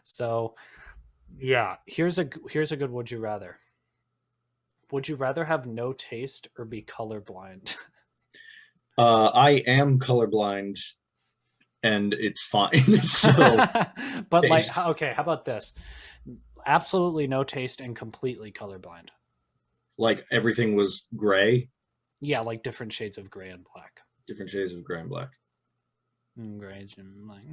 So yeah, here's a good would you rather. Would you rather have no taste or be colorblind? I am colorblind and it's fine. So But like, taste, okay, how about this? Absolutely no taste and completely colorblind. like everything was gray, Yeah, like different shades of gray and black. different shades of gray and black. Gray and black.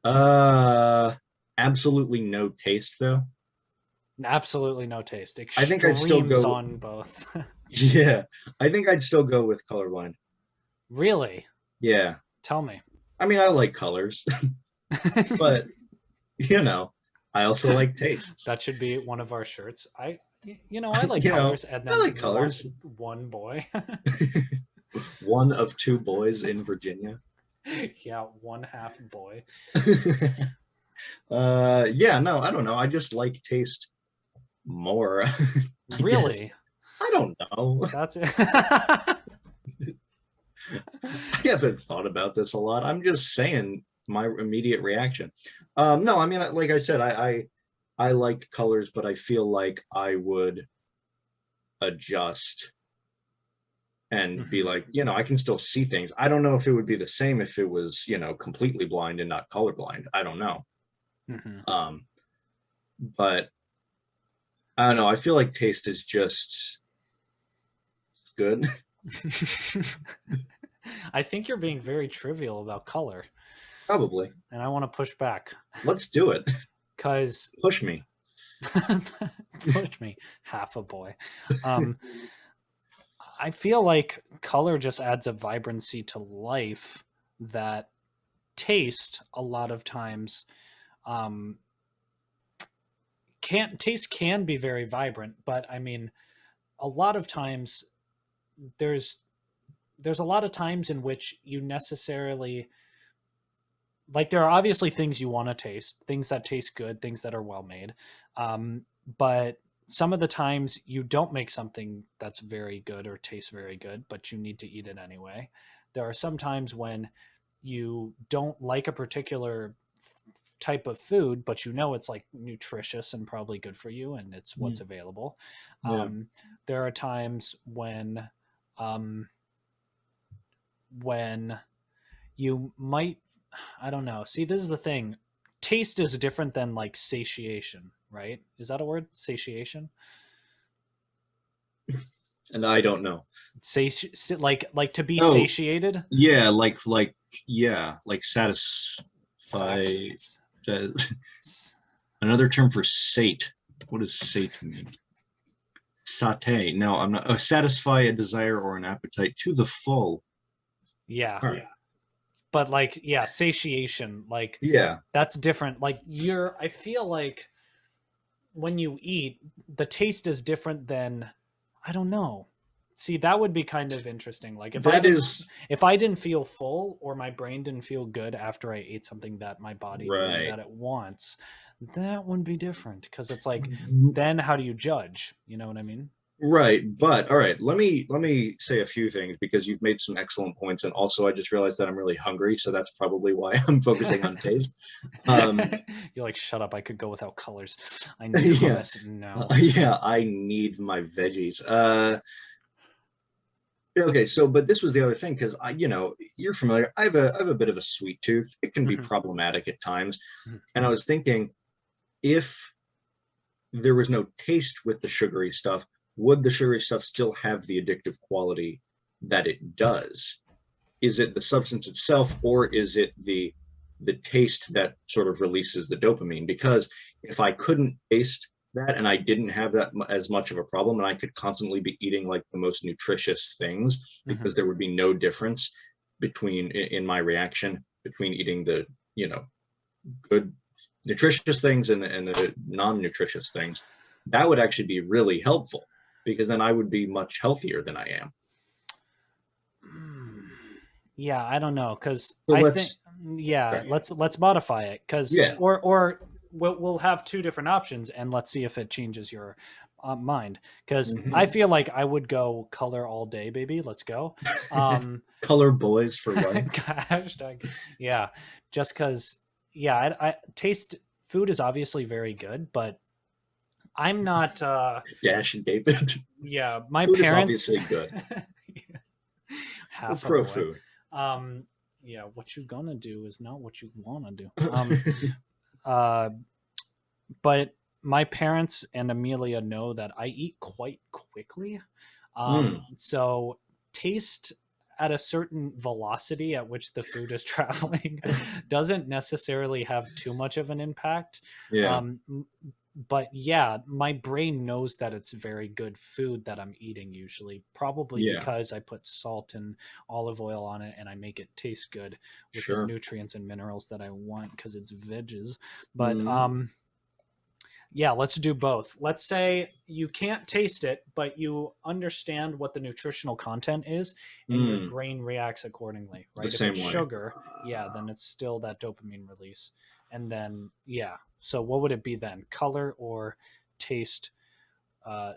uh, absolutely no taste though. Absolutely no taste. I think I'd still Extremes go. on both. Yeah, I think I'd still go with colorblind. Really? Yeah, Tell me. I mean I like colors, but you know, I also like tastes. That should be one of our shirts. I like You know, colors, and I then like colors. one boy. One of two boys in Virginia. Yeah, one half boy. Yeah, no, I don't know. I just like taste more, I guess. Really? I don't know. That's it. I haven't thought about this a lot. I'm just saying my immediate reaction. No, I mean, like I said, I like colors, but I feel like I would adjust and be Mhm. like, I can still see things. I don't know if it would be the same if it was, completely blind and not colorblind. I don't know. Mhm. Um, but I don't know. I feel like taste is just good. I think you're being very trivial about color, Probably. and I want to push back Let's do it. because Push me. push me, half a boy. Um, I feel like color just adds a vibrancy to life that taste a lot of times um, can be very vibrant, but I mean a lot of times there's a lot of times in which you necessarily like there are obviously things you want to taste, things that taste good, things that are well made, but some of the times you don't make something that's very good or tastes very good, but you need to eat it anyway. There are some times when you don't like a particular type of food, but you know it's like nutritious and probably good for you, and it's Yeah. what's available. Yeah. There are times um, when you might, I don't know. See, this is the thing. Taste is different than like satiation, right? Is that a word? Satiation? And I don't know. Like to be Oh, satiated? yeah, yeah, like satisfy. Fact. Another term for sate. What does sate mean? Sate. No, I'm not. Satisfy a desire or an appetite to the full. Yeah. All right. But like, yeah, satiation, like Yeah. that's different. Like I feel like when you eat, the taste is different than, I don't know. See, that would be kind of interesting. Like That is if I didn't feel full or my brain didn't feel good after I ate something that my body knew right. that it wants, that would be different because it's like then how do you judge? You know what I mean? Right, but all right, let me say a few things because you've made some excellent points, and also I just realized that I'm really hungry, so that's probably why I'm focusing on taste. Um, You're like, shut up! I could go without colors. I need yeah, hummus now. yeah, I need my veggies. Okay, so but this was the other thing because you're familiar. I have a bit of a sweet tooth. It can be Mhm, problematic at times, mhm, and I was thinking if there was no taste with the sugary stuff, would the sugary stuff still have the addictive quality that it does? Is it the substance itself, or is it the taste that sort of releases the dopamine? Because if I couldn't taste that and I didn't have that as much of a problem, and I could constantly be eating like the most nutritious things, because mhm. there would be no difference between in my reaction between eating the good nutritious things and the non-nutritious things, that would actually be really helpful because then I would be much healthier than I am. Mm. Yeah, I don't know because So I think let's yeah, let's modify it because yeah. or we'll have two different options and let's see if it changes your. mind, because I Mhm. feel like I would go color all day, baby. Let's go. Color boys for life. Hashtag, yeah, just because, yeah, I taste food is obviously very good, but I'm not. Dash and David. Yeah, my Food is parents. obviously good. Half We're a pro boy. food. Um, yeah, what you gonna do is not what you wanna do. Uh, but my parents and Amelia know that I eat quite quickly. Mm, So taste at a certain velocity at which the food is traveling doesn't necessarily have too much of an impact. yeah, Um, but yeah, my brain knows that it's very good food that I'm eating usually, probably yeah, because I put salt and olive oil on it and I make it taste good with the sure. nutrients and minerals that I want because it's veggies. But Mm, yeah, let's do both. Let's say you can't taste it, but you understand what the nutritional content is, and your mm, brain reacts accordingly, the right? If same it's way. sugar, yeah, then it's still that dopamine release. And then, yeah. So what would it be then? Color or taste, uh,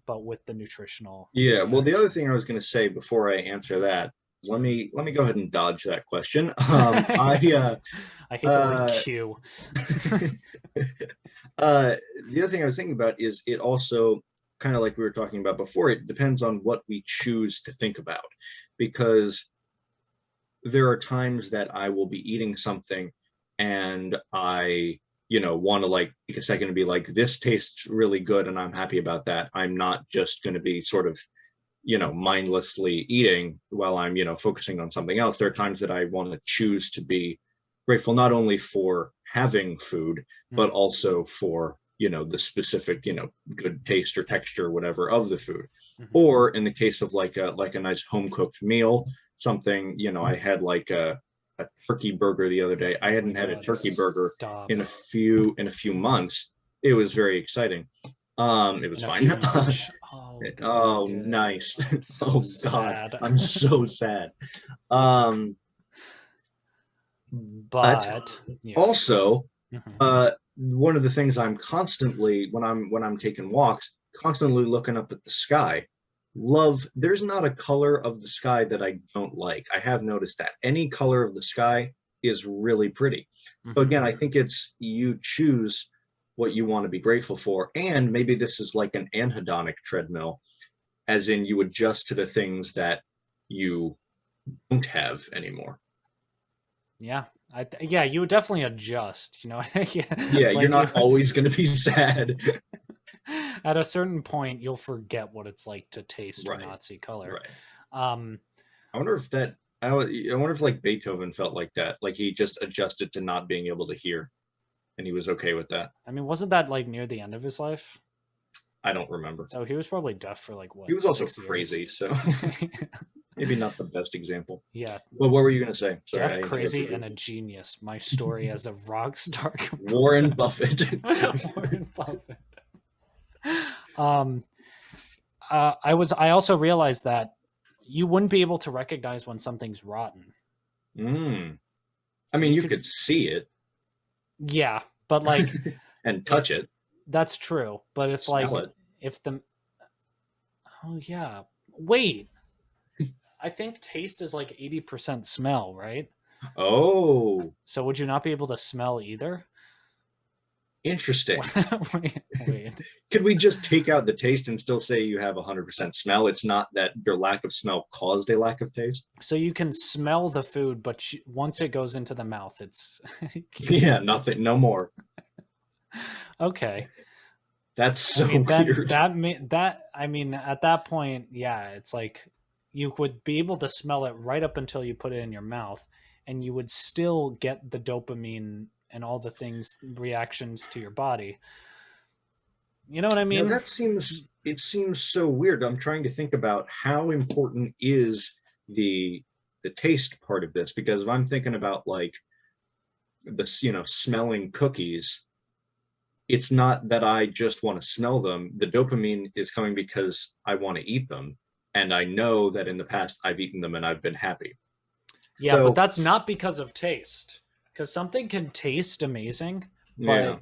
but with the nutritional Yeah, well, the impact? other thing I was going to say before I answer that, let me go ahead and dodge that question. I I hate the word uh, Q. uh, the other thing I was thinking about is it also kind of like we were talking about before. It depends on what we choose to think about, because there are times that I will be eating something and I, want to like take a second to be like, this tastes really good and I'm happy about that. I'm not just going to be sort of, mindlessly eating while I'm, focusing on something else. There are times that I want to choose to be grateful not only for having food, but Mm, also for, the specific, good taste or texture, or whatever of the food. mhm. Or in the case of like a nice home cooked meal, something, I had like a turkey burger the other day. I Oh my hadn't had a God, turkey burger stop. in a few months. It was very exciting. It was In a fine. few March. Oh, good, you Oh, did it. nice. I'm so Oh God, sad. I'm so sad. Um, but But yes. also, Mhm. one of the things I'm constantly when I'm taking walks, constantly looking up at the sky. There's not a color of the sky that I don't like. I have noticed that any color of the sky is really pretty. So Mhm. again, I think it's you choose what you want to be grateful for, and maybe this is like an anhedonic treadmill, as in you adjust to the things that you don't have anymore. Yeah. Yeah, you would definitely adjust, yeah. Yeah, you're Like you not always going to be sad. at a certain point you'll forget what it's like to taste or Right, not see color. right. Um I wonder if that. I wonder if like Beethoven felt like that, like he just adjusted to not being able to hear, and he was okay with that. I mean, wasn't that like near the end of his life? I don't remember. So he was probably deaf for like He what, was also 6 years? crazy, so maybe not the best example. Yeah, But what were you going to say? Sorry, deaf, I crazy, interrupted you. and a genius. My story as a rock star Warren composer. Buffett. Warren Buffett. Um, I also realized that you wouldn't be able to recognize when something's rotten. Mm. I So mean, you you could, could see it yeah, but like and it, touch it, that's true. But if smell like it. if the, oh yeah, wait, I think taste is like 80% smell, right? Oh, So would you not be able to smell either? interesting. Wait. Could we just take out the taste and still say you have 100% smell? It's not that your lack of smell caused a lack of taste. So you can smell the food, but once it goes into the mouth, it's Yeah, nothing, no more. okay. That's I so mean, then weird. that I mean, at that point, yeah, it's like you would be able to smell it right up until you put it in your mouth, and you would still get the dopamine and all the things reactions to your body. You know what I Now mean? it seems so weird. I'm trying to think about how important is the taste part of this, because if I'm thinking about like this, smelling cookies, it's not that I just want to smell them. The dopamine is coming because I want to eat them. And I know that in the past I've eaten them and I've been happy. Yeah, but So, that's not because of taste. Because something can taste amazing, but yeah.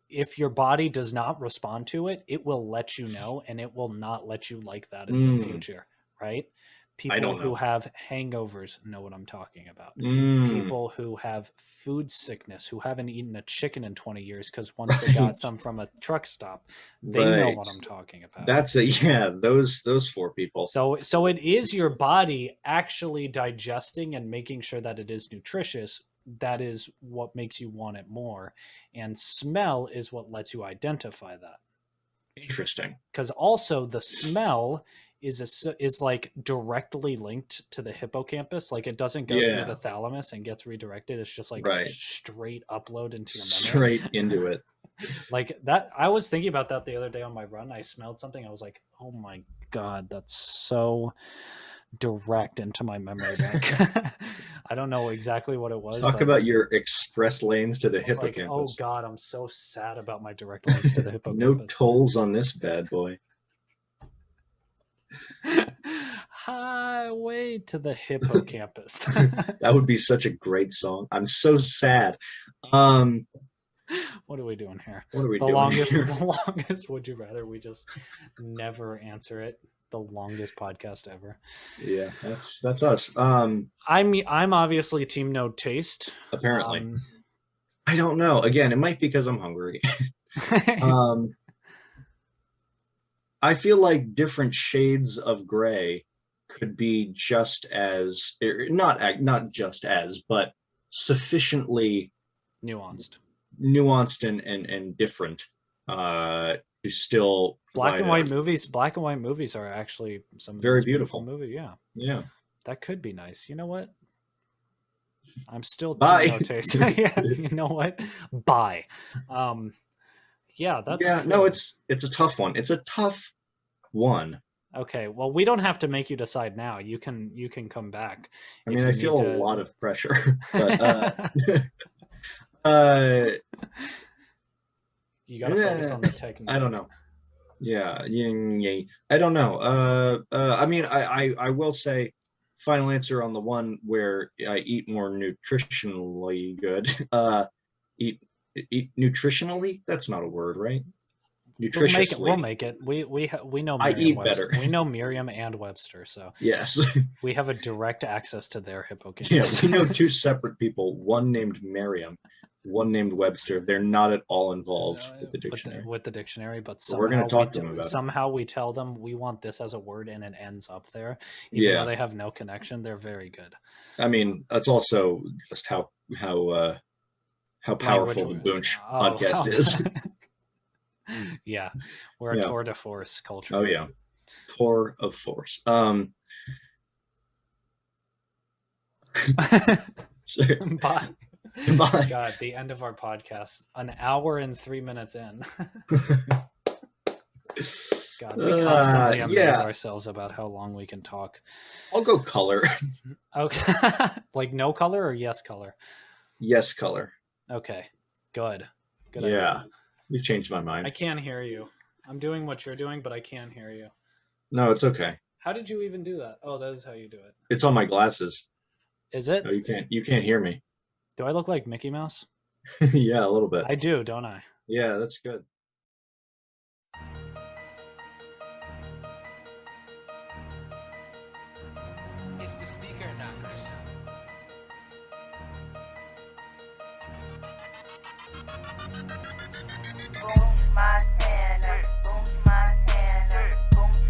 if your body does not respond to it, it will let you know, and it will not let you like that in the future, right? I People don't who know. have hangovers know what I'm talking about. Mm, People who have food sickness, who haven't eaten a chicken in 20 years because once they right, got some from a truck stop, they know what I'm talking about. That's those 4 people. So it is your body actually digesting and making sure that it is nutritious. That is what makes you want it more. And smell is what lets you identify that. Interesting. Because also the smell is like directly linked to the hippocampus. Like it doesn't go through the thalamus and gets redirected. It's just like straight upload into your memory. Straight into it. Like that. I was thinking about that the other day on my run. I smelled something. I was like, oh my God, that's so direct into my memory bank. I don't know exactly what it was. Talk about your express lanes to the hippocampus. Like, oh God, I'm so sad about my direct links to the hippocampus. No tolls on this bad boy. Highway to the hippocampus. That would be such a great song. I'm so sad. What are we doing here? What are we the doing longest, here? The longest would you rather? We just never answer it. The longest podcast ever. Yeah, that's us. I'm obviously team no taste. Apparently. I don't know. Again, it might be because I'm hungry. I feel like different shades of gray could be just as, not just as, but sufficiently nuanced and different to still black and white movies are actually some very beautiful movie. Yeah, that could be nice. You know what, I'm still bye. No taste. Yeah, you know what, bye. Yeah, that's true. No, it's a tough one. It's a tough one. Okay, well, we don't have to make you decide now. You can come back. I mean, I feel a lot of pressure, but you gotta focus on the technique. I don't know. Yeah. I don't know. I mean, I will say, final answer on the one where I eat more nutritionally good. Eat nutritionally? That's not a word, right? Nutritiously. We'll make it. We know. I eat better. We know Merriam and Webster, so yes, we have a direct access to their hippocampus. Yeah, we know 2 separate people. One named Merriam, one named Webster. They're not at all involved with the dictionary. With the dictionary, but we're going to talk to them about somehow we tell them we want this as a word, and it ends up there. Even though they have no connection, they're very good. I mean, that's also just how powerful the Boonch podcast is. Yeah, we're a tour de force culture. Oh yeah, tour of force. Bye. Bye. God, the end of our podcast. An hour and 3 minutes in. God, we constantly amaze ourselves about how long we can talk. I'll go color. Okay. Like no color or yes color? Yes color. Okay. Good. Good idea. Idea. You changed my mind. I can't hear you. I'm doing what you're doing, but I can't hear you. No, it's okay. How did you even do that? Oh, that is how you do it. It's on my glasses. Is it? No, you can't hear me. Do I look like Mickey Mouse? Yeah, a little bit. I do, don't I? Yeah, that's good. It's the speaker knockers. Montana, Montana,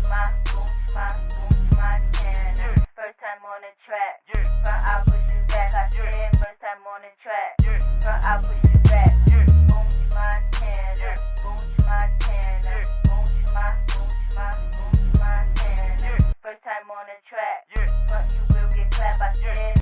Montana. First time on the track, front I push you back. I said first time on the track, front I push you back. Montana, Montana, Montana. First time on the track, front you will get clapped. I said